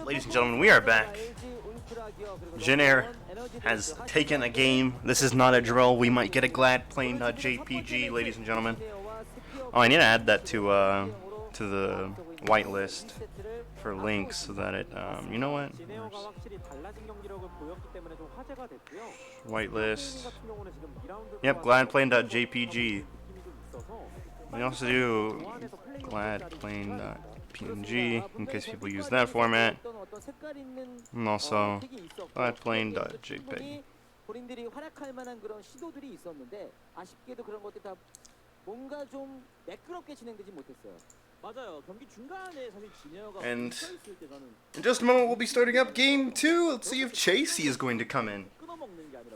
Ladies and gentlemen, we are back. Jin Air has taken a game. This is not a drill. We might get a glad plane.jpg, ladies and gentlemen. Oh, I need to add that to the whitelist for links so that it, you know what? Whitelist. Yep, gladplane.jpg. We also do gladplane.png in case people use that format. And also gladplane.jpg. And in just a moment we'll be starting up game 2. Let's see if Chasey is going to come in.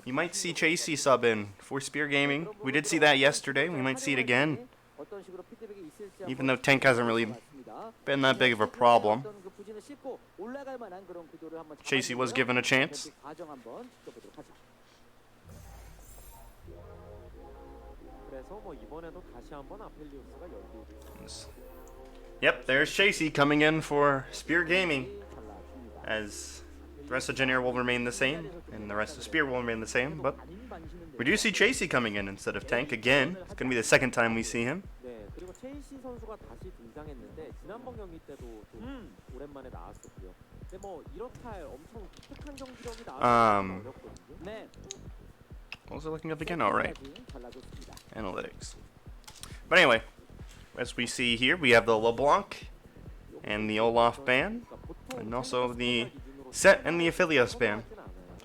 You might see Chasey sub in for Spear Gaming. We did see that yesterday. We might see it again. Even though Tank hasn't really been that big of a problem. Chasey was given a chance. Yep, there's Chasey coming in for Spear Gaming. As the rest of Jin Air will remain the same, and the rest of Spear will remain the same, but we do see Chasey coming in instead of Tank again. It's going to be the second time we see him. What was I looking up again? Alright. Analytics. But anyway, as we see here, we have the LeBlanc and the Olaf ban, and also the Set and the Aphelios ban.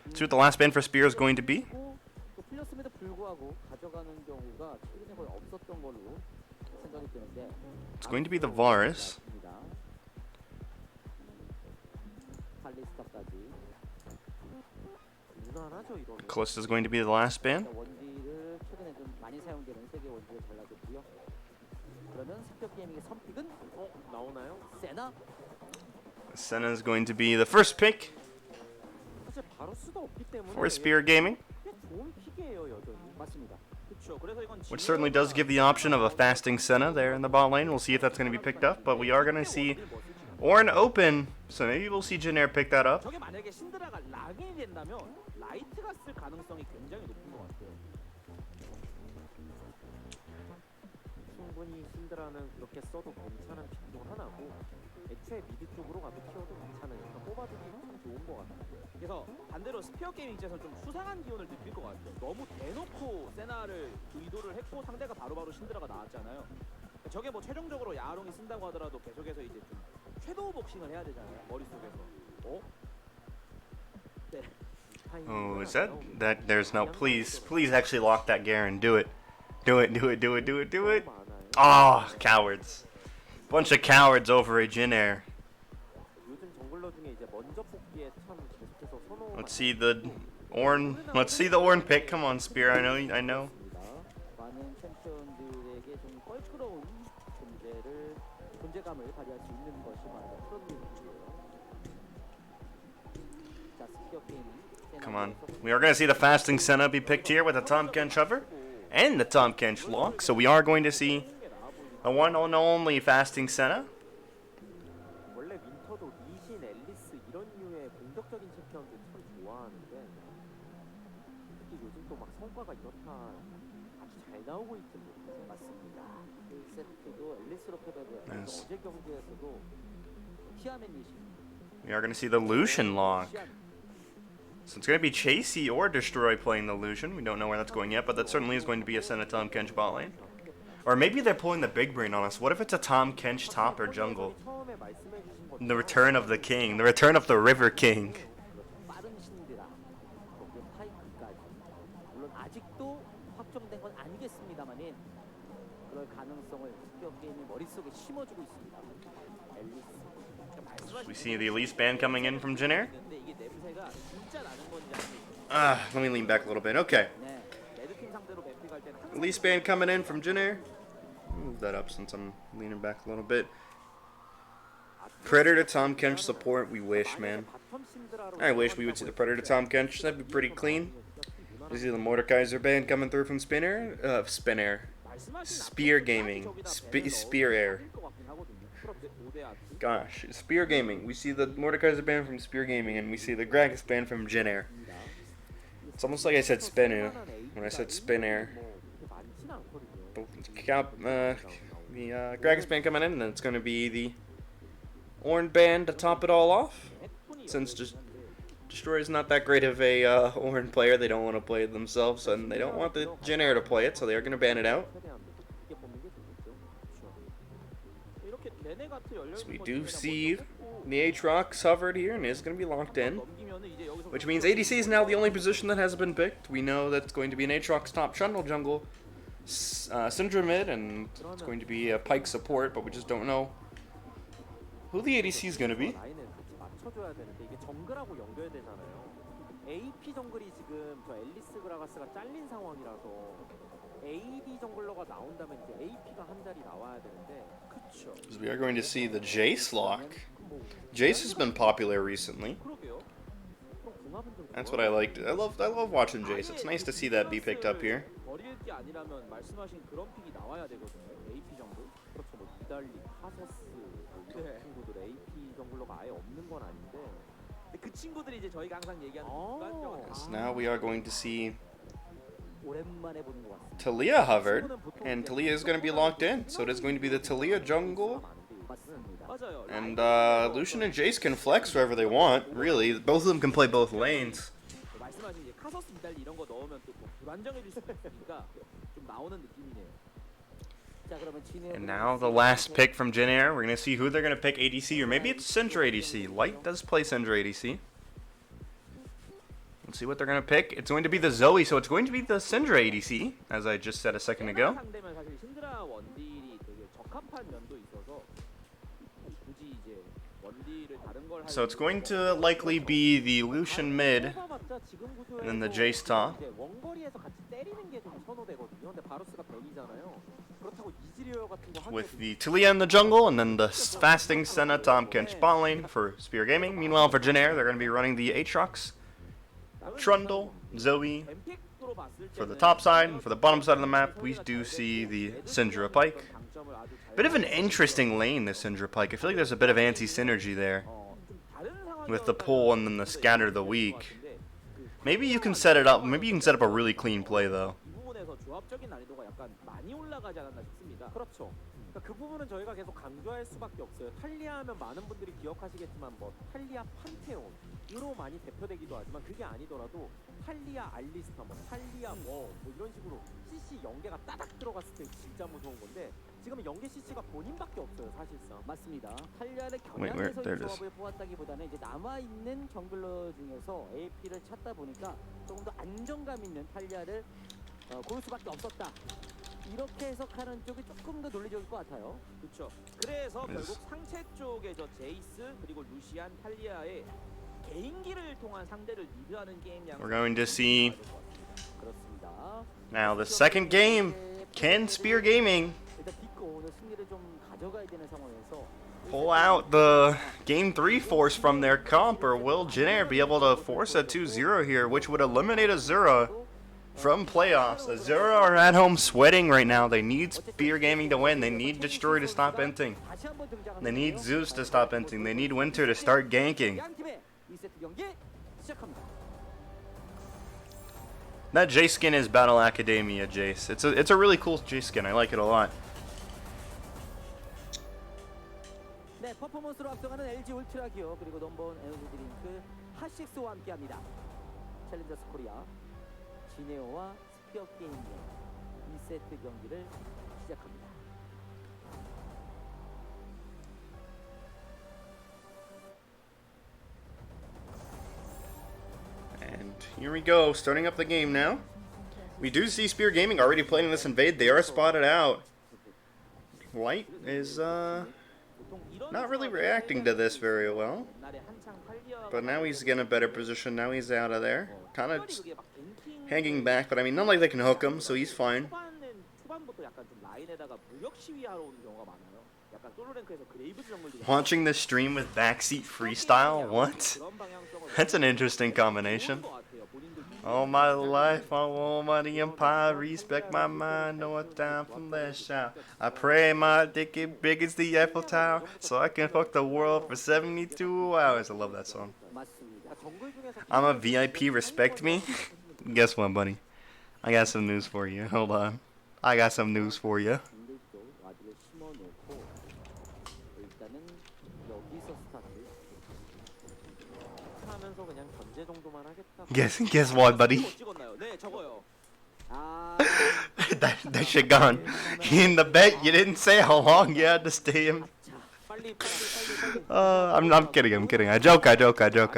Let's see what the last ban for Spear is going to be. It's going to be the Varus. Callista is going to be the last ban. Senna is going to be the first pick for Spear Gaming, which certainly does give the option of a fasting Senna there in the bot lane. We'll see if that's going to be picked up, but we are going to see Ornn open, so maybe we'll see Jin Air pick that up. 그래서 반대로 스피어 게임 입장에서 좀 수상한 기운을 느낄 것 같아요. 너무 대놓고 세나를 의도를 했고 상대가 바로바로 신드라가 나왔잖아요. 저게 뭐 최종적으로 야롱이 쓴다고 하더라도 계속해서 이제 좀 섀도우 복싱을 해야 되잖아요. 머릿속에서. 어? 네. Oh, is that there's no please actually lock that Garen. Do it. Do it. Ah, oh, cowards. Bunch of cowards over at Jin Air. Let's see the Ornn pick. Come on, Spear. I know. Come on. We are going to see the fasting Senna be picked here with the Tahm Kench hover and the Tahm Kench lock. So we are going to see the one and only fasting Senna. Yes. We are going to see the Lucian lock. So it's going to be Chasey or Destroy playing the Lucian. We don't know where that's going yet, but that certainly is going to be a Senna Tahm Kench bot lane. Or maybe they're pulling the big brain on us. What if it's a Tahm Kench top or jungle? The return of the king. The return of the River King. We see the Elise ban coming in from Jin Air. Let me lean back a little bit. Okay. Elise ban coming in from Jin Air. Move that up since I'm leaning back a little bit. Predator Tahm Kench support. We wish, man. I wish we would see the Predator Tahm Kench. That'd be pretty clean. We see the Mordekaiser ban coming through from Spear Gaming. Spear Air. Gosh, Spear Gaming. We see the Mordekaiser band from Spear Gaming, and we see the Gragas band from Jin Air. It's almost like I said Spinu when I said Spin Air. The Gragas band coming in, and then it's going to be the Orn band to top it all off. Since Destroyer's not that great of a Orn player, they don't want to play it themselves, and they don't want the Jin Air to play it, so they are going to ban it out. So we do see the Aatrox hovered here and is going to be locked in, which means ADC is now the only position that has been picked. We know that it's going to be an Aatrox top Trundle jungle, Syndra mid, and it's going to be a Pyke support, but we just don't know who the ADC is going to be. AP 정글이 지금 저 앨리스 그라가스가 잘린 상황이라서 AD 정글러가 나온다면 이제 AP가 한 자리 나와야 되는데 그쵸. We are going to see the Jace lock. Jace has been popular recently. That's what I liked. I love watching Jace. It's nice to see that be picked up here. 버릴 게 아니라면 말씀하신 그런 픽이 나와야 되거든요. AP 정글. 그렇죠. 뭐 니달리, 카서스 이런 친구들 AP 정글러가 아예 없는 건 아닌데. 그 친구들이 이제 저희가 항상 얘기하는 Yes, now we are going to see Talia hovered, and Talia is going to be locked in. So it is going to be the Talia jungle, and Lucian and Jace can flex wherever they want. Really, both of them can play both lanes. And now the last pick from Jin Air. We're going to see who they're going to pick ADC, or maybe it's Syndra ADC. Light does play Syndra ADC. Let's see what they're going to pick. It's going to be the Zoe, so it's going to be the Syndra ADC, as I just said a second ago. So it's going to likely be the Lucian mid, and then the Jace top. With the Talia in the jungle, and then the fasting Senna Tahm Kench bot lane for Spear Gaming. Meanwhile, for Jin Air, they're going to be running the Aatrox, Trundle, Zoe for the top side, and for the bottom side of the map, we do see the Syndra Pyke. Bit of an interesting lane, this Syndra Pyke. I feel like there's a bit of anti-synergy there with the pull and then the scatter the weak. Maybe you can set it up. Maybe you can set up a really clean play though. 그렇죠. 그러니까 그 부분은 저희가 계속 강조할 수밖에 없어요. 탈리아 하면 많은 분들이 기억하시겠지만 뭐 탈리아 판테온으로 많이 대표되기도 하지만 그게 아니더라도 탈리아 알리스타, 뭐 탈리아 뭐 이런 식으로 CC 연계가 따닥 들어갔을 때 진짜 무서운 건데 지금은 연계 CC가 본인밖에 없어요 사실상. 맞습니다. 탈리아를 겨냥해서 조합을 뽑았다기보다는 이제 남아 있는 정글러 중에서 AP를 찾다 보니까 조금 더 안정감 있는 탈리아를 고를 수밖에 없었다. 이렇게 해석하는 쪽이 조금 더 논리적일 것 같아요. 그렇죠. 그래서 결국 상체 쪽에 저 제이스 그리고 루시안 탈리아의 개인기를 통한 상대를 리드하는 게임 양. We're going to see now the second game. Can Spear Gaming pull out the Game 3 force from their comp, or will Jin Air be able to force a 2-0 here, which would eliminate Azura from playoffs? Azura are at home sweating right now. They need Spear Gaming to win. They need Destroy to stop inting. They need Zeus to stop inting. They need Winter to start ganking. That Jace skin is Battle Academia Jace. It's a really cool Jace skin. I like it a lot. 네, 퍼포먼스로 앞서가는 LG 울트라기어 그리고 넘버원 에너지 드링크 핫식스와 함께합니다. 챌린저스 코리아 지네어와 스피어 게임의 2세트 경기를 시작합니다. And here we go, starting up the game now. We do see Spear Gaming already playing this invade. They are spotted out. Light is not really reacting to this very well. But now he's getting a better position. Now he's out of there. Kind of hanging back, but I mean, not like they can hook him, so he's fine. Watching this stream with backseat freestyle? What? That's an interesting combination. All my life, I want money and power. Respect my mind, no one down from last shout. I pray my dick is big as the Eiffel Tower, so I can fuck the world for 72 hours. I love that song. I'm a VIP, respect me. Guess what, buddy? I got some news for you. Hold on. I got some news for you. Guess what, buddy? that shit gone. In the bet, you didn't say how long you had to stay in. I'm kidding. I'm kidding. I joke. I joke. I joke.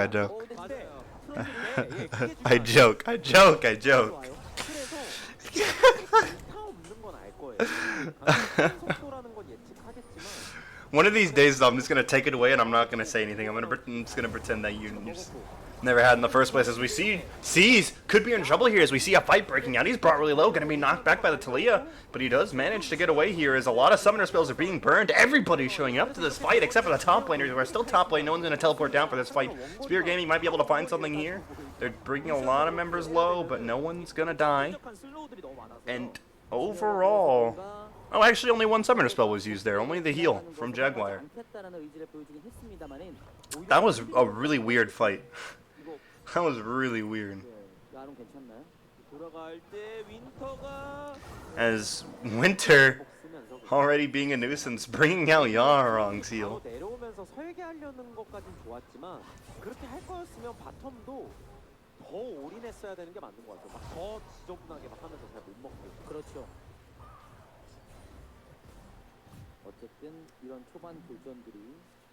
One of these days, though, I'm just gonna take it away and I'm not gonna say anything. I'm just gonna pretend that you just never had in the first place. As we see, C's could be in trouble here as we see a fight breaking out. He's brought really low, gonna be knocked back by the Talia, but he does manage to get away here as a lot of summoner spells are being burned. Everybody's showing up to this fight except for the top laners who are still top lane. No one's gonna teleport down for this fight. Spear Gaming might be able to find something here. They're bringing a lot of members low, but no one's gonna die. And overall, oh, actually only one summoner spell was used there, only the heal from Jaguar. That was a really weird fight. That was really weird. As Winter, already being a nuisance, bringing out Yarong's heal. 어쨌든 이런 초반 교전들이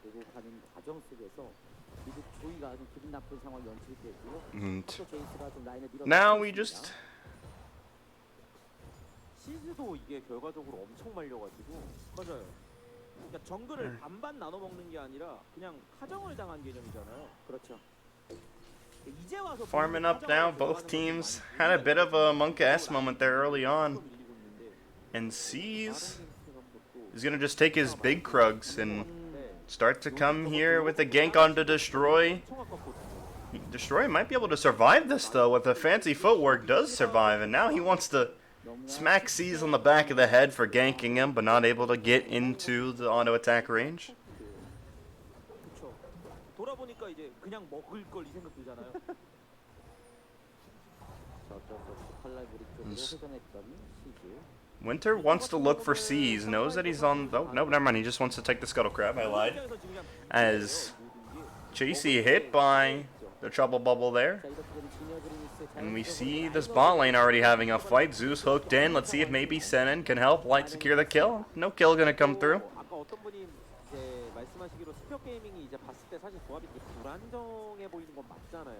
되고 가는 과정 속에서 미국 조이가 좀 기분 나쁜 상황이 연출되고요. 또 제이스가 좀 라인을 밀어. Now we just. 시즈도 이게 결과적으로 엄청 말려가지고. 맞아요. 그러니까 정글을 반반 나눠 먹는 게 아니라 그냥 하정을 당한 개념이잖아요. 그렇죠. Farming up now, both teams had a bit of a monk-ass moment there early on. And C's is going to just take his big Krugs and start to come here with a gank onto Destroy. Destroy might be able to survive this though, with the fancy footwork does survive, and now he wants to smack C's on the back of the head for ganking him, but not able to get into the auto-attack range. 돌아보니까 이제 그냥 먹을 걸 이 생각 들잖아요. Winter wants to look for C's, knows that he's on. Oh, no, never mind. He just wants to take the Scuttle Crab. I lied. As Chasey hit by the Trouble Bubble there. And we see this bot lane already having a fight. Zeus hooked in. Let's see if maybe Senin can help Light secure the kill. No kill gonna come through.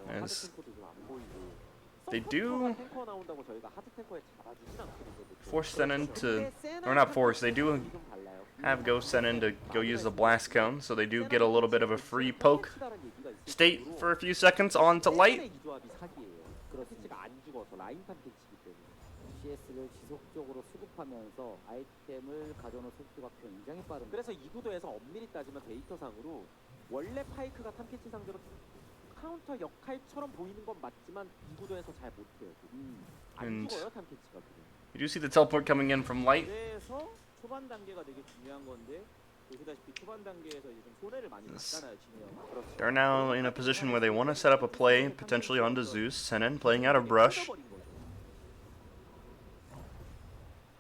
As they do force Senin to, or not force, they do have go Senin to go use the blast cone, so they do get a little bit of a free poke state for a few seconds onto Light. 그래서 이 구도에서 엄밀히 따지면 데이터상으로 원래 파이크가 탐캐치 상대로 카운터 역할처럼 보이는 건 맞지만 이 구도에서 잘 못해요. 안 죽어요 탐캐치가. You do see the teleport coming in from Light. 그래서 초반 단계가 되게 중요한 건데 보시다시피 초반 단계에서 이제 좀 손해를 많이 봤잖아요 진영. They're now in a position where they want to set up a play potentially onto Zeus. Senin playing out of brush.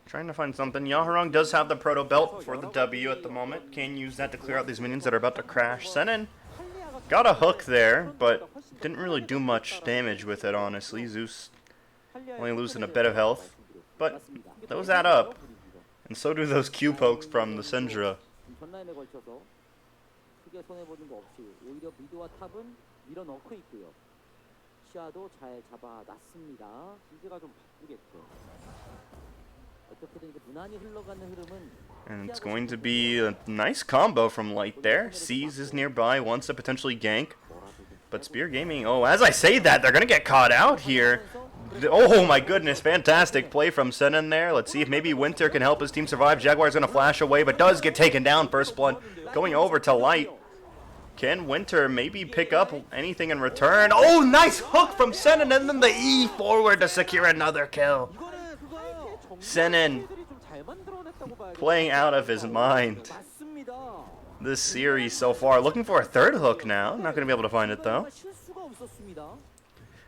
Trying to find something. Yaharong does have the Proto Belt for the W at the moment. Can use that to clear out these minions that are about to crash. Senin got a hook there, but didn't really do much damage with it, honestly. Zeus only losing a bit of health. But those add up. And so do those Q pokes from the Syndra. And it's going to be a nice combo from Light there. Sees is nearby, wants to potentially gank. But Spear Gaming, oh, as I say that, they're going to get caught out here. Oh my goodness, fantastic play from Senin there. Let's see if maybe Winter can help his team survive. Jaguar's going to flash away, but does get taken down. First blood going over to Light. Can Winter maybe pick up anything in return? Oh, nice hook from Sennen, and then the E forward to secure another kill. 이거는 그거요. Sennen 애들이 좀 잘 만들어냈다고 봐야겠어요. playing out of his mind 맞습니다. this series so far. Looking for a third hook now. Not going to be able to find it though. 실수가 없었습니다.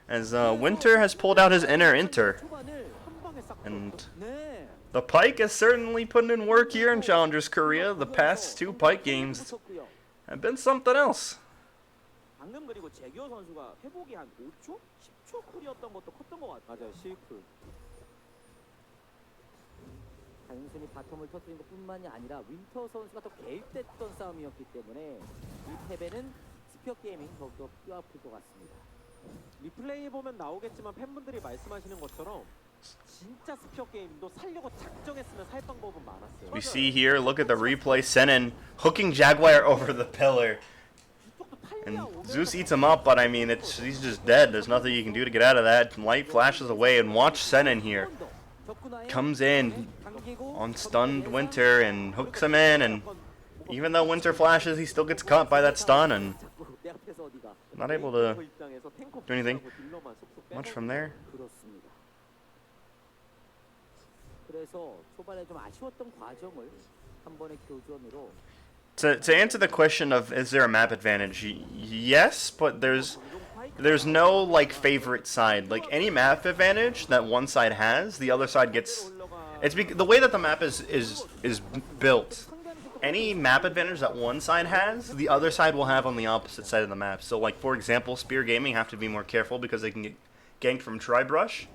As Winter has pulled out his inner Inter. 초반을 한 방에 싹 And 풀었고. 네. the Pike is certainly putting in work here in Challengers Korea. The past 2 Pike games 붙었고요. have been something else. 방금 그리고 재규어 선수가 회복이 한 5초? 10초 쿨이었던 것도 컸던 것 같아요. 맞아요. C쿨. 단순히 바텀을 터뜨린 것뿐만이 아니라 윈터 선수가 더 개입됐던 싸움이었기 때문에 이 패배는 스피어 게이밍 더욱더 뼈아플 것 같습니다. 리플레이 보면 나오겠지만 팬분들이 말씀하시는 것처럼 진짜 스피어 게임도 살려고 작정했으면 살 방법은 많았어요. We see here, look at the replay, Sennen hooking Jaguar over the pillar. And Zeus eats him up, but I mean, he's just dead. There's nothing you can do to get out of that. Light flashes away, and watch Sennen here. Comes in on stunned Winter and hooks him in, and even though Winter flashes, he still gets caught by that stun, and not able to do anything much from there. To answer the question of is there a map advantage, yes, but there's no like favorite side. Like any map advantage that one side has, the other side gets. The way that the map is built. Any map advantage that one side has, the other side will have on the opposite side of the map. So like for example, Spear Gaming have to be more careful because they can get ganked from Tri-Brush,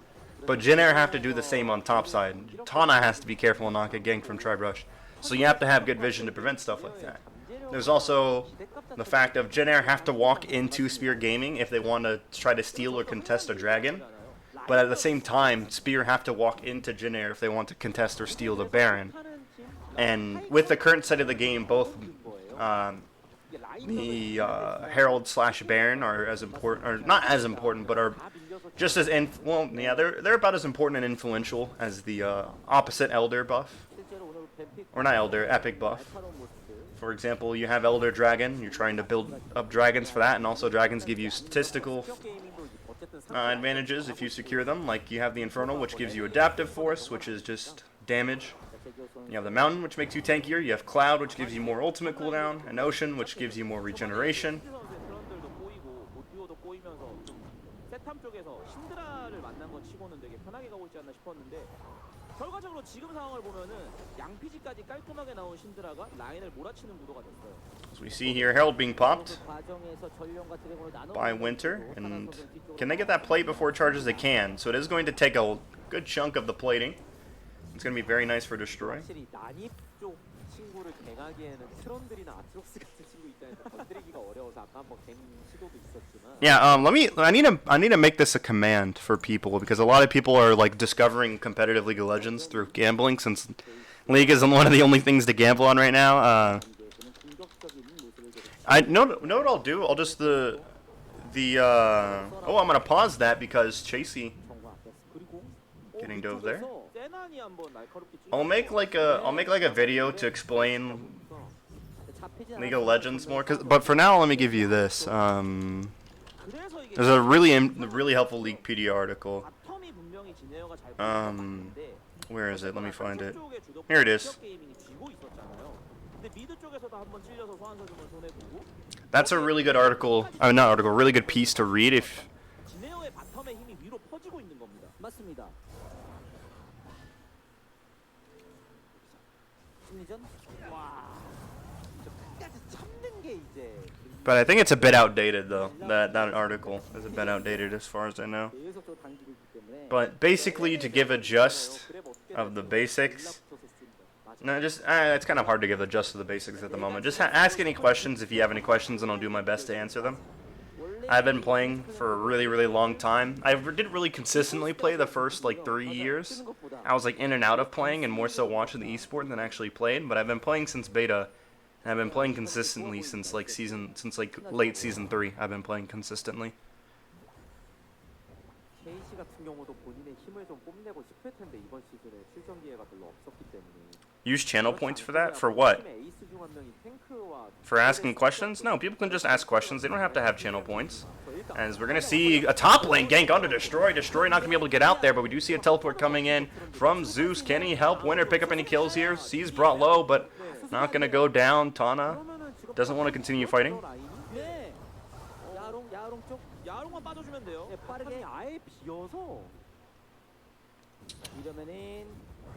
but Jin Air have to do the same on top side. Tana has to be careful and not get ganked from Tri-Brush. So you have to have good vision to prevent stuff like that. There's also the fact of Jin Air have to walk into Spear Gaming if they want to try to steal or contest a dragon. But at the same time, Spear have to walk into Jin Air if they want to contest or steal the Baron. And with the current state of the game, both the Herald / Baron are as important, or not as important, but are just as they're about as important and influential as the opposite Elder buff. Or not Elder, Epic buff. For example, you have Elder Dragon, you're trying to build up dragons for that, and also dragons give you statistical advantages if you secure them. Like you have the Infernal, which gives you Adaptive Force, which is just damage. You have the Mountain, which makes you tankier. You have Cloud, which gives you more ultimate cooldown, and Ocean, which gives you more regeneration. 결과적으로 지금 상황을 보면은 양피지까지 깔끔하게 나온 신드라가 라인을 몰아치는 구도가 됐어요. So we see here Herald being popped by Winter, and can they get that plate before it charges? They can. So it is going to take a good chunk of the plating. It's going to be very nice for Destroy. 친구를 갱하기에는 트론들이나 아트록스 같은 친구 입장에서 건드리기가 어려워서 아까 한번 갱 시도도 있었지만. Yeah, I need to make this a command for people because a lot of people are like discovering competitive League of Legends through gambling since League isn't one of the only things to gamble on right now. I know what I'll do. I'll just I'm gonna pause that because Chasey getting dove there. I'll make like a video to explain League of Legends more. But for now, let me give you this. There's a really helpful League PD article. Where is it? Let me find it. Here it is. That's a really good article. Not article. Really good piece to read if. But I think it's a bit outdated though. That article is a bit outdated as far as I know. But basically, to give a gist of the basics. No, just it's kind of hard to give a gist of the basics at the moment. Just ask any questions if you have any questions, and I'll do my best to answer them. I've been playing for a really long time. I didn't really consistently play the first like 3 years. I was like in and out of playing and more so watching the esport than actually played. But I've been playing since beta, and I've been playing consistently since like late season 3. I've been playing consistently. Use channel points for that? For what? For asking questions? No, people can just ask questions. They don't have to have channel points. As we're going to see a top lane gank onto Destroy. Destroy not going to be able to get out there, but we do see a teleport coming in from Zeus. Can he help Winner pick up any kills here? C's brought low, but not going to go down. Tana doesn't want to continue fighting.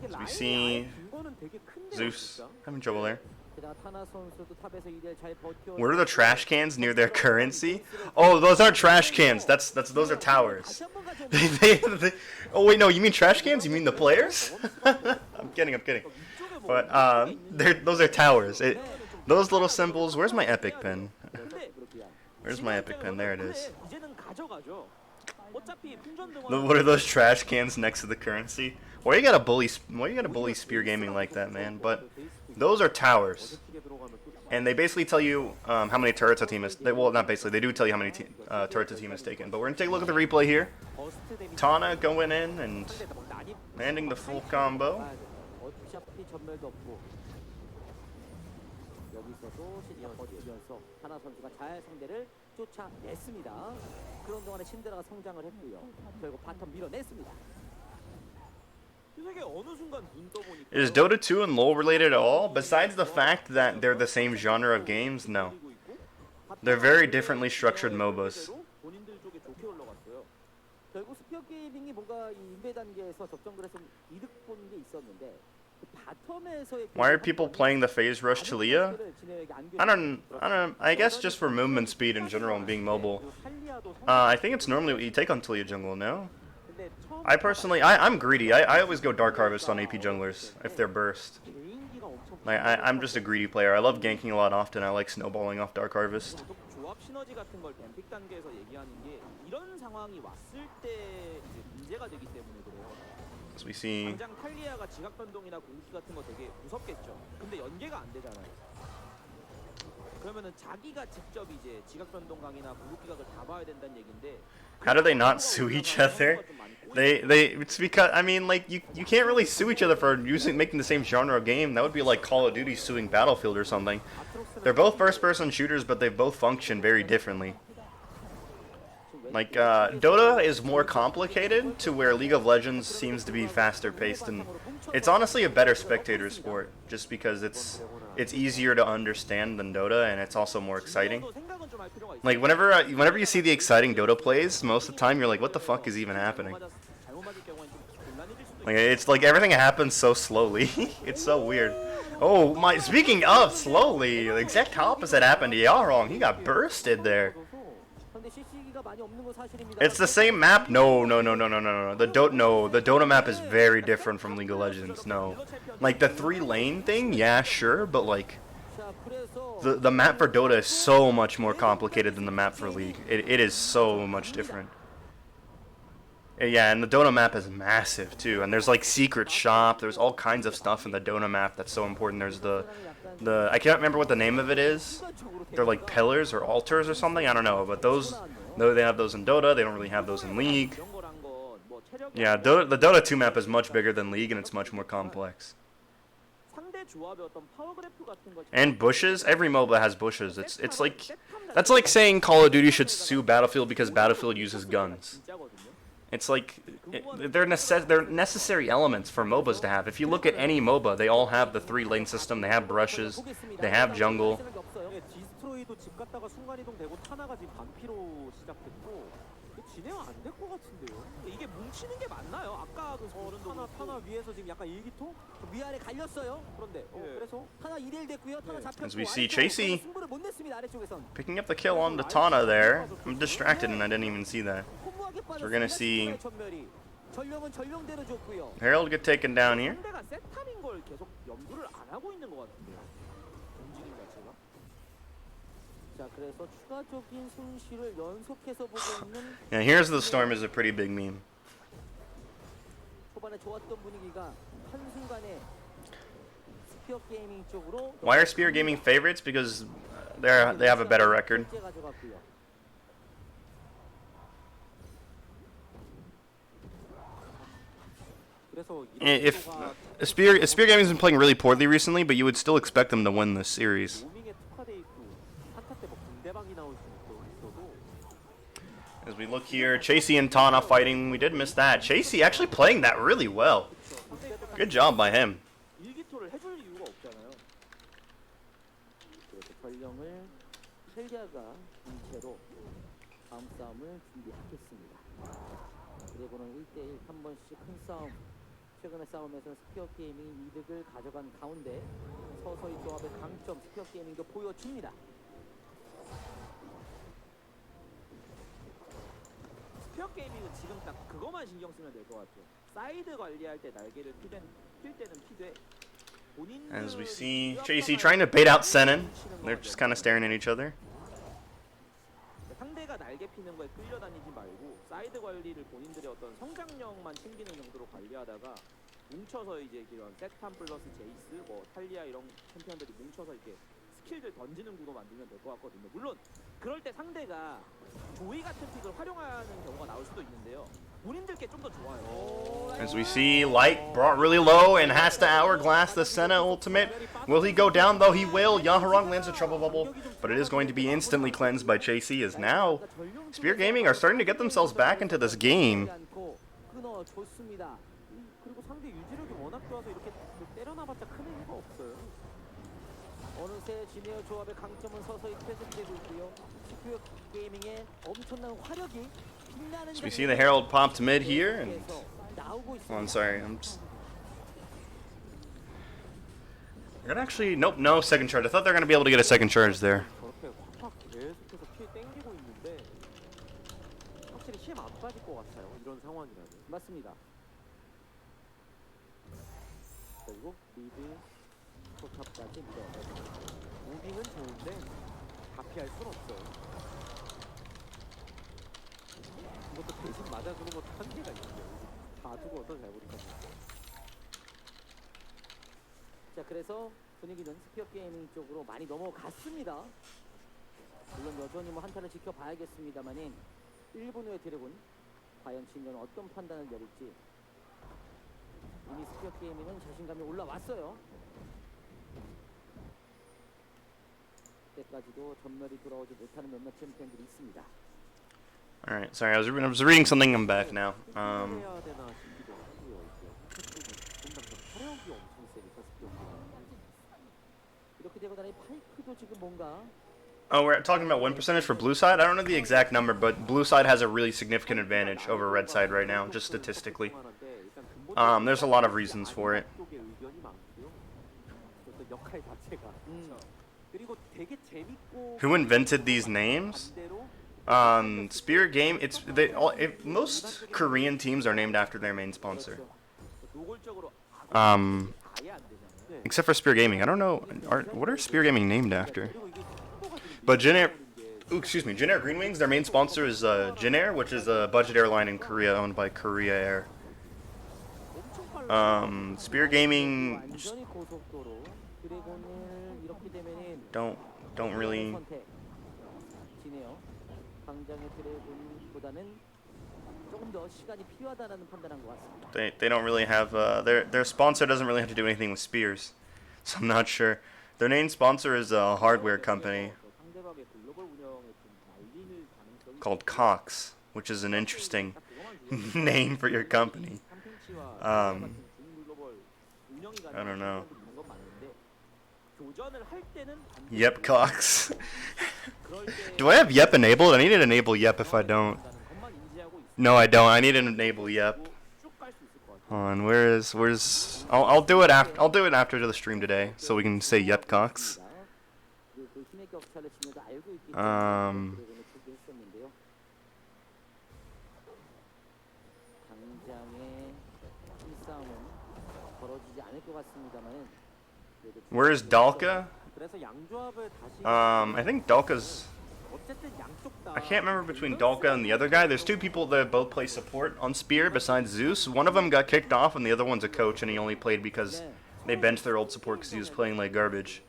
As we see Zeus having trouble there. Where are the trash cans near their currency? Oh, those aren't trash cans. Those are towers. Oh wait, no, you mean trash cans? You mean the players? I'm kidding. But those are towers. Those little symbols. Where's my epic pin? Where's my epic pin? There it is. What are those trash cans next to the currency? Why you gotta bully Spear Gaming like that, man? But those are towers, and they basically tell you how many turrets a team is. Well, not basically. They do tell you how many turrets a team has taken. But we're gonna take a look at the replay here. Tana going in and landing the full combo. Is Dota 2 and LoL related at all? Besides the fact that they're the same genre of games, no. They're very differently structured MOBAs. Why are people playing the phase rush Talia? I guess just for movement speed in general and being mobile. I think it's normally what you take on Talia jungle, no? I personally, I'm greedy. I always go Dark Harvest on AP junglers if they're burst. Like, I'm just a greedy player. I love ganking a lot often. I like snowballing off Dark Harvest. As we see how do they not sue each other? It's because, I mean, like, you can't really sue each other for making the same genre of game. That would be like Call of Duty suing Battlefield or something. They're both first-person shooters, but they both function very differently. Like, Dota is more complicated to where League of Legends seems to be faster paced, and it's honestly a better spectator sport just because it's easier to understand than Dota, and it's also more exciting. Like, whenever you see the exciting Dota plays, most of the time you're like, what the fuck is even happening? Like, it's like everything happens so slowly. It's so weird. Oh my! Speaking of slowly, the exact opposite happened to Yarong. He got bursted there. It's the same map? No. The Dota map is very different from League of Legends. No, like the 3-lane thing, yeah, sure, but like the map for Dota is so much more complicated than the map for League. It is so much different. Yeah, and the Dota map is massive too, and there's like secret shop. There's all kinds of stuff in the Dota map that's so important. There's the I can't remember what the name of it is. They're like pillars or altars or something. I don't know, but those. No, they have those in Dota. They don't really have those in League. Yeah, the Dota 2 map is much bigger than League, and it's much more complex. And bushes. Every MOBA has bushes. It's like that's like saying Call of Duty should sue Battlefield because Battlefield uses guns. It's like they're necessary elements for MOBAs to have. If you look at any MOBA, they all have the 3-lane system. They have brushes. They have jungle. As we see Chasey picking up the kill on the Tana there. I'm distracted and I didn't even see that. So we're going to see Herald get taken down here. Yeah, Here's the Storm is a pretty big meme. Why are Spear Gaming favorites? Because they have a better record. If Spear Gaming's been playing really poorly recently, but you would still expect them to win this series. As we look here, Chasey and Tana fighting. We did miss that. Chasey actually playing that really well. Good job by him. 일기토를 해줄 이유가 없잖아요. 그래서 전령을 헬리아가 인체로 다음 싸움을 준비하겠습니다. 그리고는 1대1 한 번씩 큰 싸움. 최근의 싸움에서는 스피어 게이밍이 이득을 가져간 가운데 서서히 조합의 강점 스피어 게이밍도 보여줍니다. 스피어 게이밍은 지금 딱 그거만 신경 쓰면 될 것 같아요. 사이드 관리할 때 날개를 필 때는 피되. As we see Chasey trying to bait out Sennen. They're just kind of staring at each other. 상대가 날개 피는 거에 끌려다니지 말고 사이드 관리를 본인들의 어떤 성장력만 챙기는 정도로 관리하다가 뭉쳐서 이제 이런 세탄 플러스 제이스, 뭐 탈리아 이런 챔피언들이 뭉쳐서 이렇게 스킬들 던지는 구도 만들면 될 것 같거든요. 물론 그럴 때 상대가 조이 같은 픽을 활용하는 경우가 나올 수도 있는데요. 본인들께 좀 더 좋아요. As we see, Light brought really low and has to hourglass the Senna ultimate. Will he go down though? He will. Yaharong lands a trouble bubble, but it is going to be instantly cleansed by Chasey as now Spear Gaming are starting to get themselves back into this game. 끊어줬습니다. 그리고 상대 유지력이 워낙 좋아서 이렇게 때려놔봤자 큰 의미가 없어요. 어느새 진에어 조합의 강점은 서서히 퇴색되고 있고요. 스피어 게이밍의 엄청난 화력이 빛나는. So we see the Herald popped mid here, and oh, I'm sorry, I'm just. They're gonna actually no second charge. I thought they were gonna be able to get a second charge there. 계속해서 피해 땡기고 있는데 확실히 시험 안 빠질 것 같아요. 이런 상황이라면. 맞습니다. 그리고 미드 포탑까지 밀어. 무빙은 좋은데 다 피할 순 없어요. 이것도 대신 맞아주는 것도 한계가 있어요. 다 죽어서 잘 모르겠어요. 자, 그래서 분위기는 스피어 게이밍 쪽으로 많이 넘어갔습니다. 물론 여전히 뭐 한타를 지켜봐야겠습니다만은 1분 후에 드래곤 과연 진영은 어떤 판단을 내릴지. 이미 스피어 게이밍은 자신감이 올라왔어요. 때까지도 전멸이 돌아오지 못하는 몇몇 챔피언들이 있습니다. All right, sorry, I was reading something. I'm back now. Oh, we're talking about win percentage for blue side. I don't know the exact number, but blue side has a really significant advantage over red side right now, just statistically. There's a lot of reasons for it. Who invented these names? Spear Game. Most Korean teams are named after their main sponsor. Except for Spear Gaming. I don't know. What are Spear Gaming named after? But Jin Air Greenwings. Their main sponsor is Jin Air, which is a budget airline in Korea owned by Korea Air. Spear Gaming don't really. They don't really have their sponsor doesn't really have to do anything with spears, so I'm not sure. Their main sponsor is a hardware company called Cox, which is an interesting name for your company. I don't know. Yep, Cox. Do I have Yep enabled? I need to enable Yep if I don't. No, I don't. I need to enable Yep. Hold on, where's I'll do it after the stream today, so we can say Yep Cox. Where's Dalka? I think Dalka's. I can't remember between Dalka and the other guy. There's two people that both play support on Spear besides Zeus. One of them got kicked off and the other one's a coach, and he only played because they benched their old support because he was playing like garbage.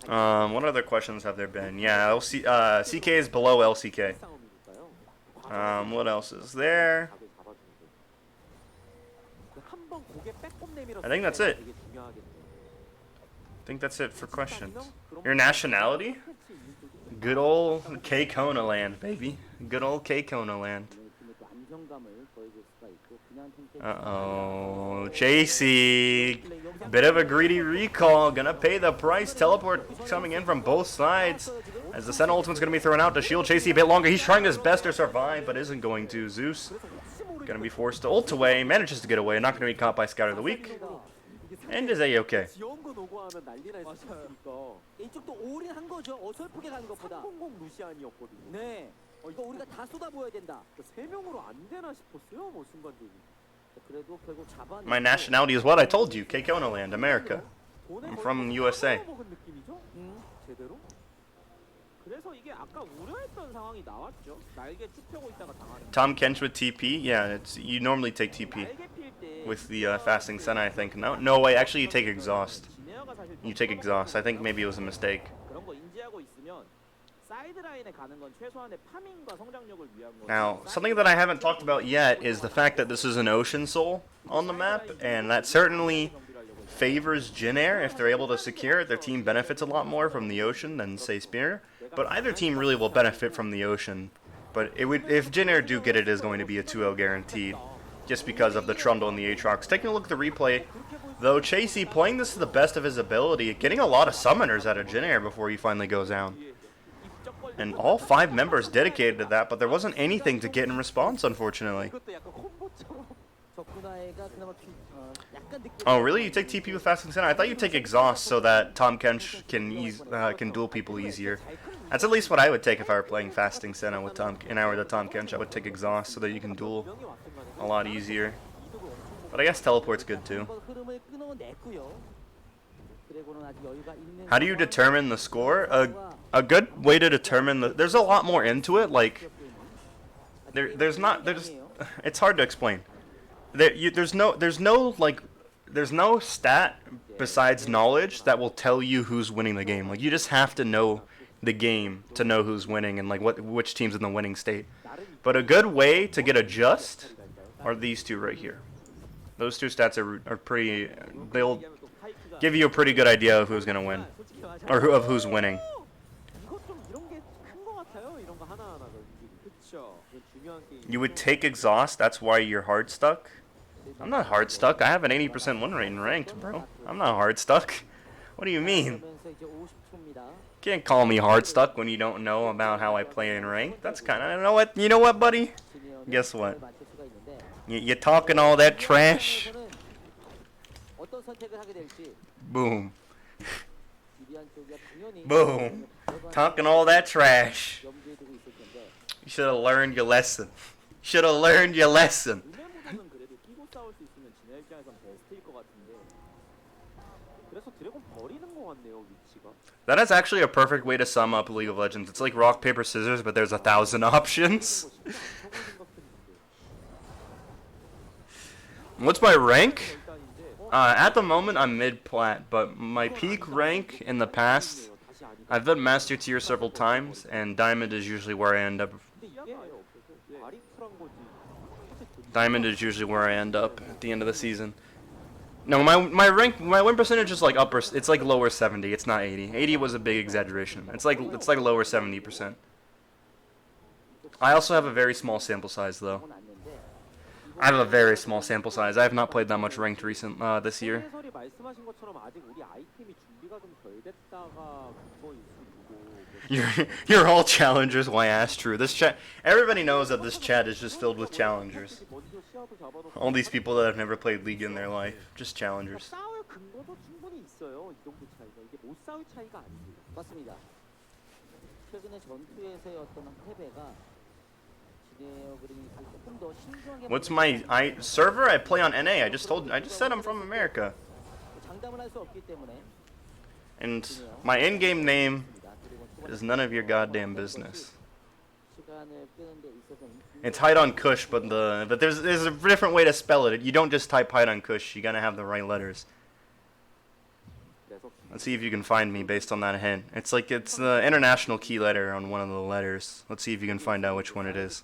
What other questions have there been? Yeah, CK is below LCK. What else is there? I think that's it. I think that's it for questions. Your nationality? Good old K-Kona land, baby. Good old K-Kona land. Uh-oh. JC. Bit of a greedy recall. Gonna pay the price. Teleport coming in from both sides. As the Sentinel Ultimate's gonna be thrown out to shield JC a bit longer. He's trying his best to survive, but isn't going to. Zeus gonna be forced to ult away. Manages to get away. Not gonna be caught by Scout of the Week. And is A-okay. 이쪽도 올인한 거죠. 어설프게 가는 것보다. 300 루시안이었거든요. 네. 이거 우리가 다 쏟아부어야 된다. 3명으로 안 되나 싶었어요. 뭐 순간적으로. 그래도 결국 잡아. My nationality is what I told you. K-Kona land, America. I'm from USA. 제대로? 그래서 이게 아까 우려했던 상황이 나왔죠. 날개 쭉 펴고 있다가 당하는. Tom Kench with TP? Yeah, it's you normally take TP with the fasting Senna, I think. No way. Actually, you take exhaust. You take exhaust. I think maybe it was a mistake. Now, something that I haven't talked about yet is the fact that this is an Ocean Soul on the map, and that certainly favors Jin Air. If they're able to secure it, their team benefits a lot more from the ocean than, say, Spear. But either team really will benefit from the ocean. But it would, if Jin Air do get it, is going to be a 2-0 guaranteed, just because of the Trundle and the Aatrox. Taking a look at the replay, though, Chasey playing this to the best of his ability, getting a lot of summoners out of Jin Air before he finally goes down. And all 5 members dedicated to that, but there wasn't anything to get in response, unfortunately. Oh, really? You take TP with Fasting Senna? I thought you'd take Exhaust so that Tom Kench can duel people easier. That's at least what I would take if I were playing Fasting Senna with Tom, and I were the Tom Kench. I would take Exhaust so that you can duel a lot easier. But I guess Teleport's good too. How do you determine the score? A good way to determine there's a lot more into it. Like there's it's hard to explain. There's no stat besides knowledge that will tell you who's winning the game. Like you just have to know the game to know who's winning and like which team's in the winning state. But a good way to get a just are these two right here. Those two stats are pretty. They'll give you a pretty good idea of who's gonna win, or of who's winning. You would take Exhaust. That's why you're hard stuck. I'm not hard stuck. I have an 80% win rate in ranked, bro. I'm not hard stuck. What do you mean? Can't call me hard stuck when you don't know about how I play in ranked. That's kind of you know what, buddy? Guess what? You talking all that trash? Boom. Boom. Talking all that trash. You should have learned your lesson. Should have learned your lesson. That is actually a perfect way to sum up League of Legends. It's like rock, paper, scissors, but there's 1,000 options. What's my rank? At the moment, I'm mid-plat, but my peak rank in the past, I've done Master Tier several times, and Diamond is usually where I end up. Diamond is usually where I end up at the end of the season. No, my rank, my win percentage is like upper. It's like lower 70. It's not 80. 80 was a big exaggeration. It's like lower 70%. I also have a very small sample size though. I have a very small sample size. I have not played that much ranked this year. You're all challengers. Why ask true? This chat. Everybody knows that this chat is just filled with challengers. All these people that have never played League in their life, just challengers. What's my server? I play on NA. I just said I'm from America. And my in-game name is none of your goddamn business. It's Hide on Kush, but there's a different way to spell it. You don't just type Hide on Kush. You gotta have the right letters. Let's see if you can find me based on that hint. It's the international key letter on one of the letters. Let's see if you can find out which one it is.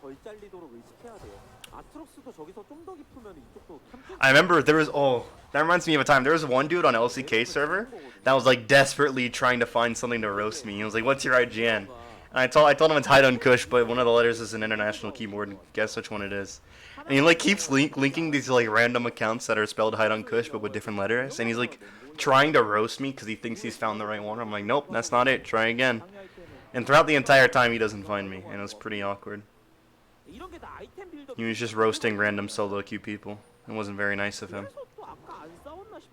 덜 잘리도록 의식해야 돼요. 아트록스도 저기서 좀 더 깊으면 이쪽도 I remember there was, oh, that reminds me of a time. There was one dude on LCK server that was like desperately trying to find something to roast me. He was like, "What's your IGN?" And I told him it's Haidon Kush, but one of the letters is an international keyboard. Guess which one it is. And he like keeps linking these like random accounts that are spelled Haidon Kush but with different letters. And he's like trying to roast me because he thinks he's found the right one. I'm like, nope, that's not it. Try again. And throughout the entire time, he doesn't find me, and it was pretty awkward. He was just roasting random solo queue people. It wasn't very nice of him.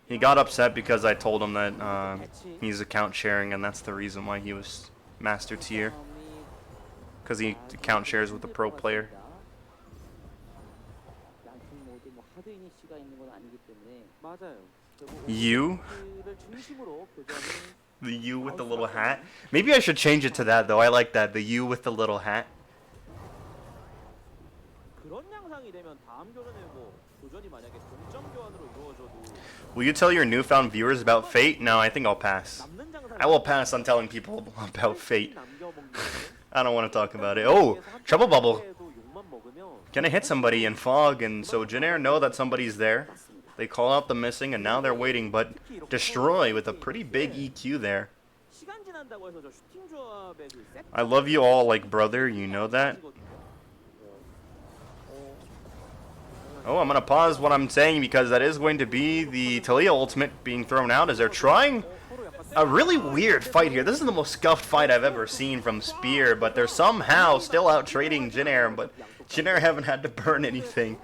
He got upset because I told him that he's account sharing, and that's the reason why he was master tier. Because he account shares with a pro player. You? The you with the little hat? Maybe I should change it to that, though. I like that. The you with the little hat. Will you tell your newfound viewers about Fate? No, I think I'll pass. I will pass on telling people about Fate. I don't want to talk about it. Oh, Trouble Bubble. Gonna hit somebody in fog, and so Jin Air know that somebody's there. They call out the missing, and now they're waiting, but Destroy with a pretty big EQ there. I love you all like brother, you know that? Oh, I'm going to pause what I'm saying because that is going to be the Talia ultimate being thrown out as they're trying a really weird fight here. This is the most scuffed fight I've ever seen from Spear, but they're somehow still out trading Jin Air, but Jin Air haven't had to burn anything.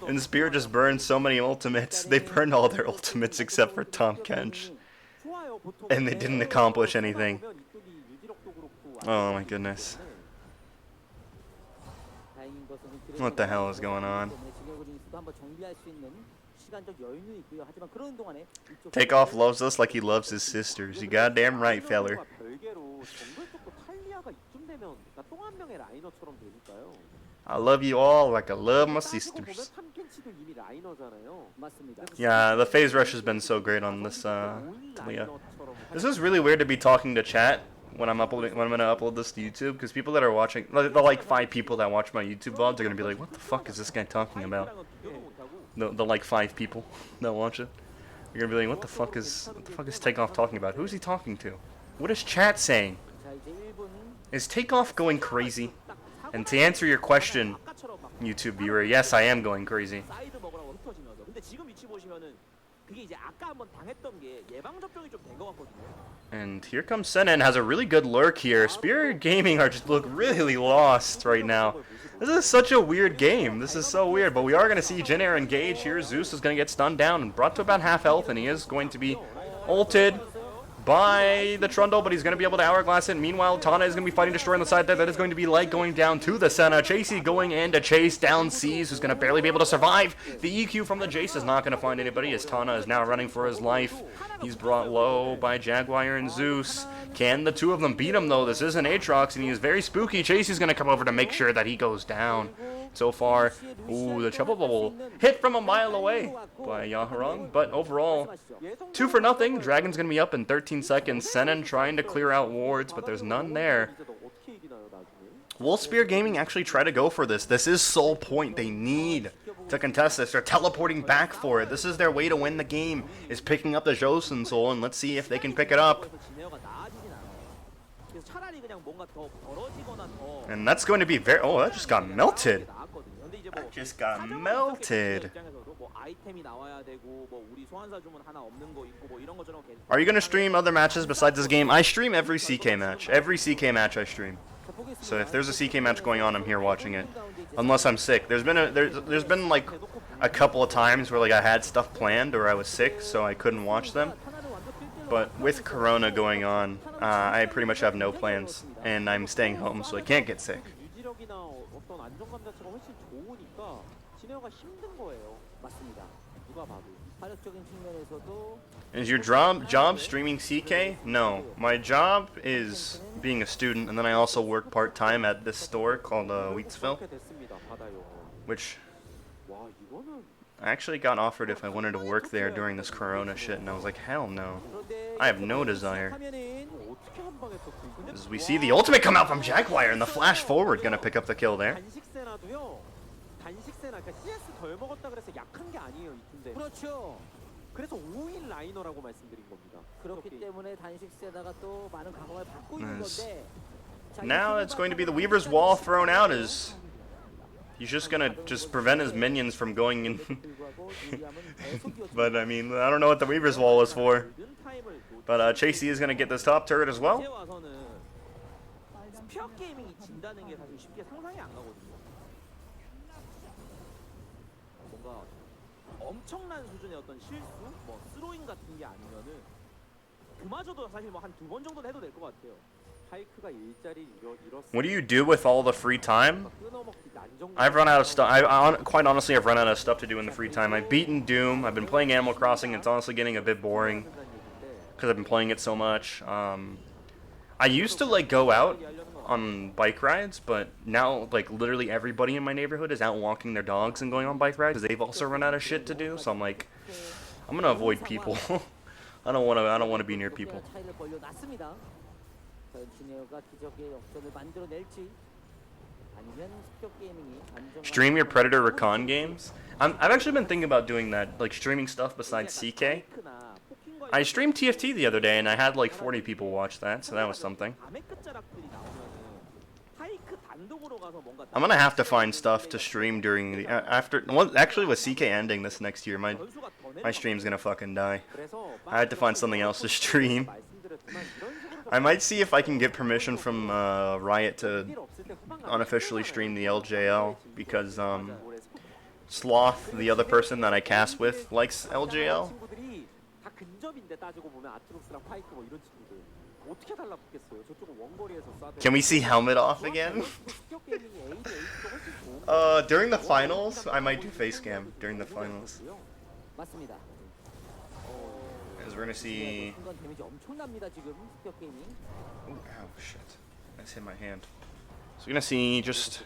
And Spear just burned so many ultimates. They burned all their ultimates except for Tom Kench. And they didn't accomplish anything. Oh my goodness. What the hell is going on? Takeoff loves us like he loves his sisters. You goddamn right, feller. I love you all like I love my sisters. Yeah, the phase rush has been so great on this Talia. This is really weird to be talking to chat when I'm gonna upload this to YouTube, because people that are watching, the like 5 people that watch my YouTube VODs are gonna be like, what the fuck is this guy talking about? The like 5 people that watch it. You're gonna be like, what the fuck is Takeoff talking about? Who's he talking to? What is chat saying? Is Takeoff going crazy? And to answer your question, YouTube viewer, yes, I am going crazy. And here comes Senna and has a really good lurk here. Spear Gaming are just look really lost right now. This is such a weird game. This is so weird. But we are going to see Jin Air engage here. Zeus is going to get stunned down and brought to about half health, and he is going to be ulted by the Trundle, but he's going to be able to hourglass it. Meanwhile, Tana is going to be fighting Destroy on the side there. That is going to be Light going down to the Senna. Chasey going in to chase down C's, who's going to barely be able to survive. The EQ from the Jace is not going to find anybody, as Tana is now running for his life. He's brought low by Jaguar and Zeus. Can the two of them beat him, though? This is an Aatrox, and he is very spooky. Chasey's going to come over to make sure that he goes down. So far, ooh, the Trouble Bubble hit from a mile away by Yaharong, but overall, 2-0. Dragon's going to be up in 13 seconds. Sennen trying to clear out wards, but there's none there. Will Spear Gaming actually try to go for this? This is sole point. They need to contest this. They're teleporting back for it. This is their way to win the game, is picking up the Joseon Soul, and let's see if they can pick it up. And that's going to be very... Oh, that just got melted. That just got melted. Are you going to stream other matches besides this game? I stream every CK match. Every CK match I stream. So if there's a CK match going on, I'm here watching it. Unless I'm sick. There's been like a couple of times where like I had stuff planned or I was sick, so I couldn't watch them. But with Corona going on, I pretty much have no plans, and I'm staying home, so I can't get sick. Is your job streaming CK? No. My job is being a student, and then I also work part-time at this store called Wheatsville, which I actually got offered if I wanted to work there during this Corona shit, and I was like, hell no. I have no desire. As we see the ultimate come out from Jaguar, and the flash forward gonna pick up the kill there. 세나도요. 단식 세나, 그러니까 CS 덜 먹었다 그래서 약한 게 아니에요, 이 팀대. 그렇죠. 그래서 5인 라이너라고 말씀드린 겁니다. 그렇기 때문에 단식 세나가 또 많은 각오를 받고 있는 건데. Now it's going to be the Weaver's Wall thrown out as he's just gonna just prevent his minions from going in. But I mean, I don't know what the Weaver's Wall is for. But Chasey is gonna get this top turret as well. 스피어 게이밍이 진다는 게 사실 쉽게 상상이 안 가거든요. 뭔가 엄청난 수준의 어떤 실수, 뭐 스로잉 같은 게 아니면은 그마저도 사실 뭐 한 2번 정도는 해도 될 것 같아요. 파이크가 일자리 잃었어. What do you do with all the free time? I've run out of stuff. Quite honestly, I've run out of stuff to do in the free time. I've beaten Doom. I've been playing Animal Crossing. It's honestly getting a bit boring because I've been playing it so much. I used to like go out on bike rides, but now like literally everybody in my neighborhood is out walking their dogs and going on bike rides because they've also run out of shit to do. So I'm like, I'm gonna avoid people. I don't want to be near people. Stream your Predator Recon games? I've actually been thinking about doing that, like streaming stuff besides CK. I streamed TFT the other day and I had like 40 people watch that, so that was something. I'm gonna have to find stuff to stream during the actually with CK ending this next year, my stream's gonna fucking die. I had to find something else to stream. I might see if I can get permission from Riot to unofficially stream the LJL because Sloth, the other person that I cast with, likes LJL. Can we see helmet off again? During the finals, I might do face cam during the finals. As we're gonna see. Ooh, ow, shit! I just hit my hand. So we're gonna see just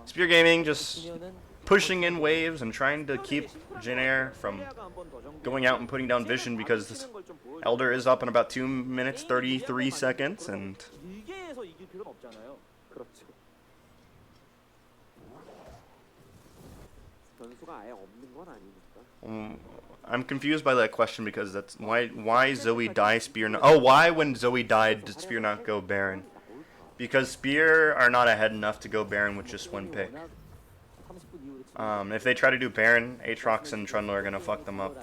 Spear Gaming just pushing in waves and trying to keep Jin Air from going out and putting down vision because this Elder is up in about 2 minutes 33 seconds and I'm confused by that question because that's why Zoe die Spear not, oh why when Zoe died did Spear not go Baron? Because Spear are not ahead enough to go Baron with just one pick. If they try to do Baron, Aatrox and Trundle are gonna fuck them up.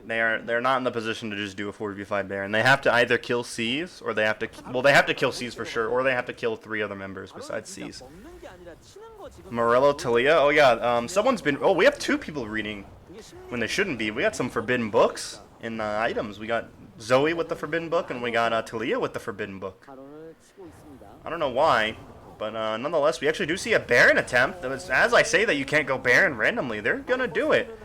They're not in the position to just do a 4v5 Baron. They have to either kill C's or they have to kill C's for sure, or they have to kill 3 other members besides C's. Morello Talia, oh yeah, someone's been, oh we have 2 people reading when they shouldn't be. We got some forbidden books in items. We got Zoe with the forbidden book and we got Talia with the forbidden book. I don't know why. But nonetheless, we actually do see a Baron attempt. As I say that you can't go Baron randomly, they're gonna do it.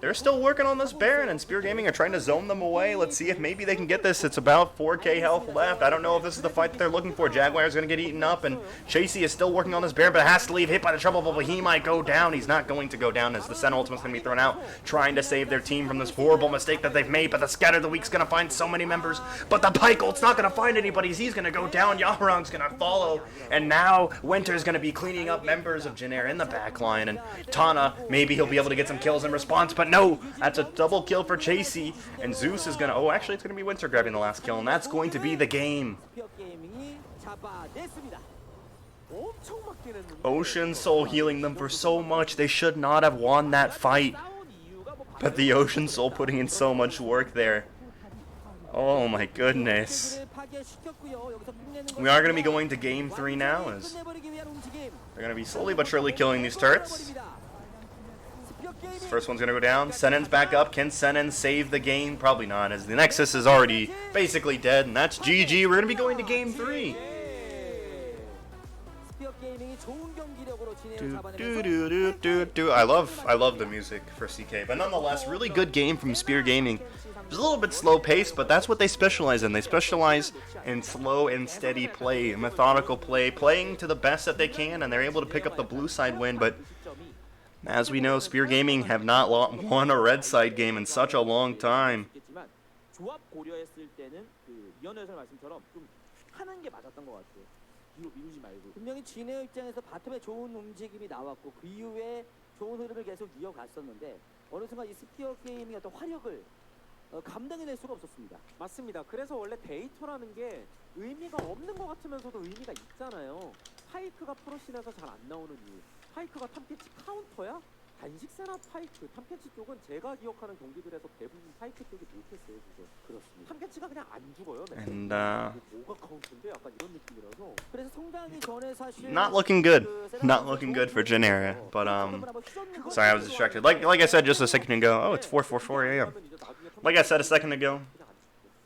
They're still working on this Baron, and Spear Gaming are trying to zone them away. Let's see if maybe they can get this. It's about 4k health left. I don't know if this is the fight that they're looking for. Jaguar's going to get eaten up, and Chasey is still working on this Baron, but has to leave. Hit by the Trouble Bubble. He might go down. He's not going to go down as the Sentinel Ultimate's going to be thrown out, trying to save their team from this horrible mistake that they've made. But the Scatter of the Week's going to find so many members, but the Pike Ult's not going to find anybody. He's going to go down. Yamarong's going to follow, and now Winter's going to be cleaning up members of Jin Air in the back line, and Tana, maybe he'll be able to get some kills in response, but no, that's a double kill for Chasey, and Zeus is gonna, oh actually it's gonna be Winter grabbing the last kill, and that's going to be the game. Ocean Soul healing them for so much. They should not have won that fight, but the Ocean Soul putting in so much work there. Oh my goodness. We are going to be going to game 3 now, as they're going to be slowly but surely killing these turrets. This first one's going to go down. Senen's back up. Can Senen save the game? Probably not, as the Nexus is already basically dead, and that's GG. We're going to be going to game 3. I love the music for CK, but nonetheless, really good game from Spear Gaming. It was a little bit slow paced, but that's what they specialize in. They specialize in slow and steady play, methodical play, playing to the best that they can, and they're able to pick up the blue side win. But as we know, Spear Gaming have not won a red side game in such a long time. 뒤로 미루지 말고. 분명히 진에어 입장에서 바텀에 좋은 움직임이 나왔고 그 이후에 좋은 흐름을 계속 이어갔었는데 어느 순간 이 스피어 게임이 어떤 화력을 감당해낼 수가 없었습니다. 맞습니다. 그래서 원래 데이터라는 게 의미가 없는 것 같으면서도 의미가 있잖아요. 파이크가 프로씬에서 잘 안 나오는 이유. 파이크가 탐캐치 카운터야? 단식세나 파이크, 탐캐치 쪽은 제가 기억하는 경기들에서 대부분 파이크 쪽이 못했어요, 지금. 그렇습니다. 탐캐치가 그냥 안 죽어요. 맨날. And 뭐가 카운터인데 약간 이런 느낌이라서. 그래서 성장하기 전에 사실 not looking good. Not looking good for Jin Air. But sorry, I was distracted. Like I said just a second ago. Oh, it's 4:44 a.m. Like I said a second ago,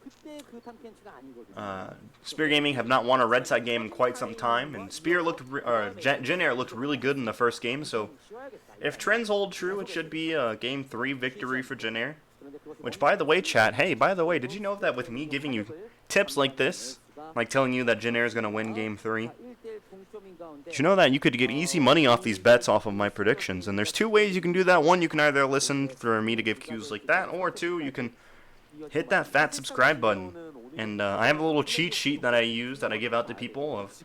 그때 그 탐켄치가 아니거든요. Spear Gaming have not won a red side game in quite some time, and Jin Air looked really good in the first game. So if trends hold true, it should be a game 3 victory for Jin Air. Which, by the way, chat, hey, by the way, did you know that with me giving you tips like this, like telling you that Jin Air is going to win game 3, did you know that you could get easy money off these bets off of my predictions? And there's two ways you can do that. One, you can either listen for me to give cues like that, or two, you can hit that fat subscribe button. And I have a little cheat sheet that I use that I give out to people of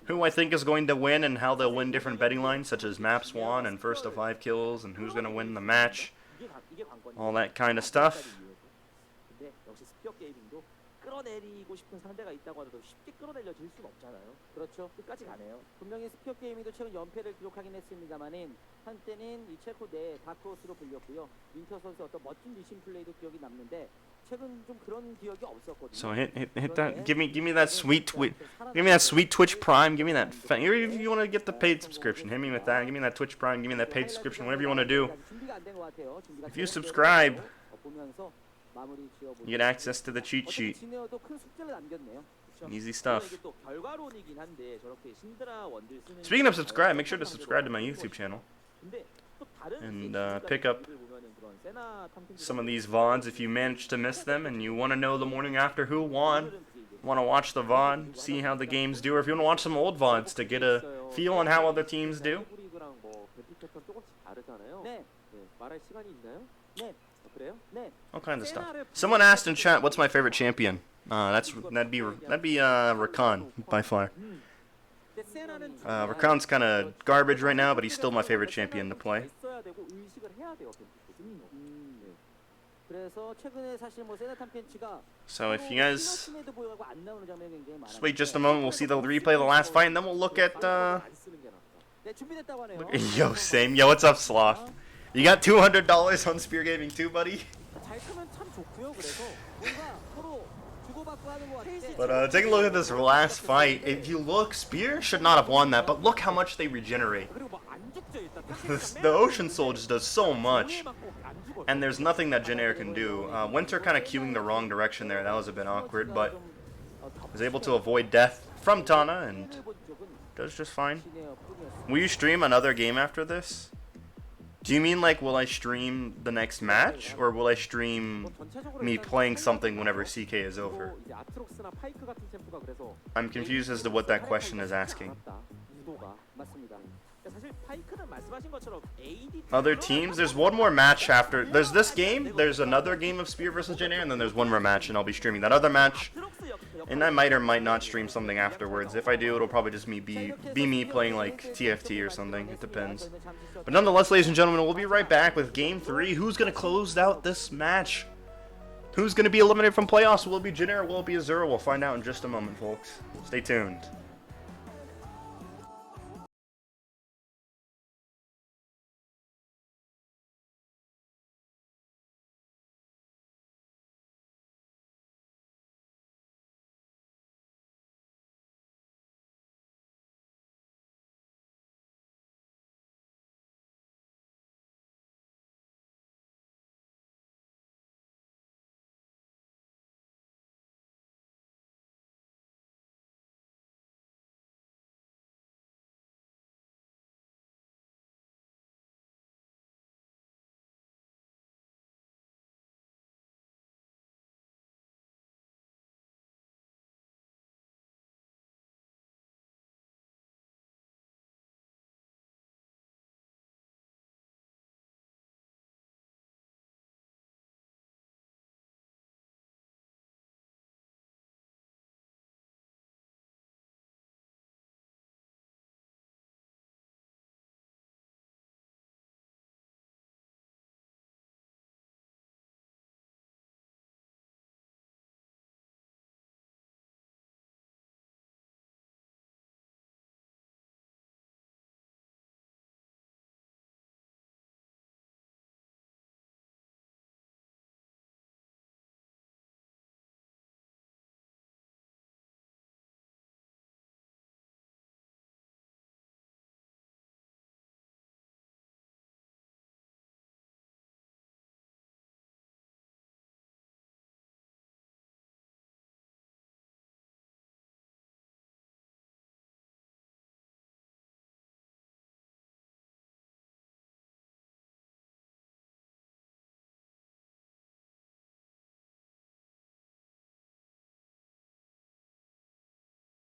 who I think is going to win and how they'll win different betting lines, such as map swan and first to 5 kills and who's going to win the match, all that kind of stuff. 근데 역시 스피어 게이밍도 끌어내리고 싶은 상대가 있다고 하더라도 쉽게 끌어내려질 수는 없잖아요. 그렇죠. 끝까지 가네요. 분명히 스피어 게이밍도 최근 연패를 기록하긴 했습니다만은 한때는 이 체코 내 다크호스로 불렸고요. 윈터 선수 어떤 멋진 리신 플레이도 기억이 남는데 최근 좀 그런 기억이 없었거든요. So hit that. Give me that sweet Twitch Prime. Give me that. If you want to get the paid subscription, hit me with that. Give me that Twitch Prime. Give me that paid subscription. Whatever you want to do. If you subscribe, you get access to the cheat sheet. Easy stuff. 또 결과론이긴 한데 저렇게 신드라 원딜 쓰는 Speaking of subscribe, make sure to subscribe to my YouTube channel. 근데 또 다른 And pick up 보면은 그런 세나 탐켄치 some of these VODs if you manage to miss them and you want to know the morning after who won. Want to watch the VOD, see how the games do, or if you want to watch some old VODs to get a feel on how other teams do. 리그랑 뭐 배틀 패턴 조금씩 다르잖아요. 네. 네, 말할 시간이 있나요? 네. 그래요? 네. All kinds of stuff. Someone asked in chat, "What's my favorite champion?" That'd be Rakan by far. 근데 세나는 Rakan's kind of garbage right now, but he's still my favorite champion to play. 있어야 되고 의식을 해야 돼요. 네. 그래서 최근에 사실 뭐 세나 탐켄치가 So if you guys 팀에도 불구하고 안 나오는 장면이 굉장히 just 많아요. wait just a moment, we'll see the replay of the last fight, and then we'll look at 안 쓰는 게 낫다. 네, 준비됐다고 하네요. Yo, same. Yo, what's up, Sloth? You got $200 on Spear Gaming too, buddy? 잘 크면 참 좋고요. 그래서 뭔가 서로 주고받고 하는 것 같은데. But take a look at this last fight. If you look, Spear should not have won that, but look how much they regenerate. 그리고 뭐안 죽죠 일단. The Ocean Soul just does so much, and there's nothing that Jin Air can do. Winter kind of queuing the wrong direction there. That was a bit awkward, but was able to avoid death from Tana and does just fine. Will you stream another game after this? Do you mean like will I stream the next match, or will I stream me playing something whenever CK is over? 이제 아트록스나 파이크 같은 챔프가 그래서 I'm confused as to what that question is asking. 유도가 맞습니다. 사실 파이크는 말씀하신 것처럼 AD Other teams, there's one more match after. There's this game, there's another game of Spear versus Jin Air, and then there's one more match, and I'll be streaming that other match. And I might or might not stream something afterwards. If I do, it'll probably just be me playing like TFT or something. It depends. But nonetheless, ladies and gentlemen, we'll be right back with Game 3. Who's going to close out this match? Who's going to be eliminated from playoffs? Will it be Jin Air or will it be Azura? We'll find out in just a moment, folks. Stay tuned.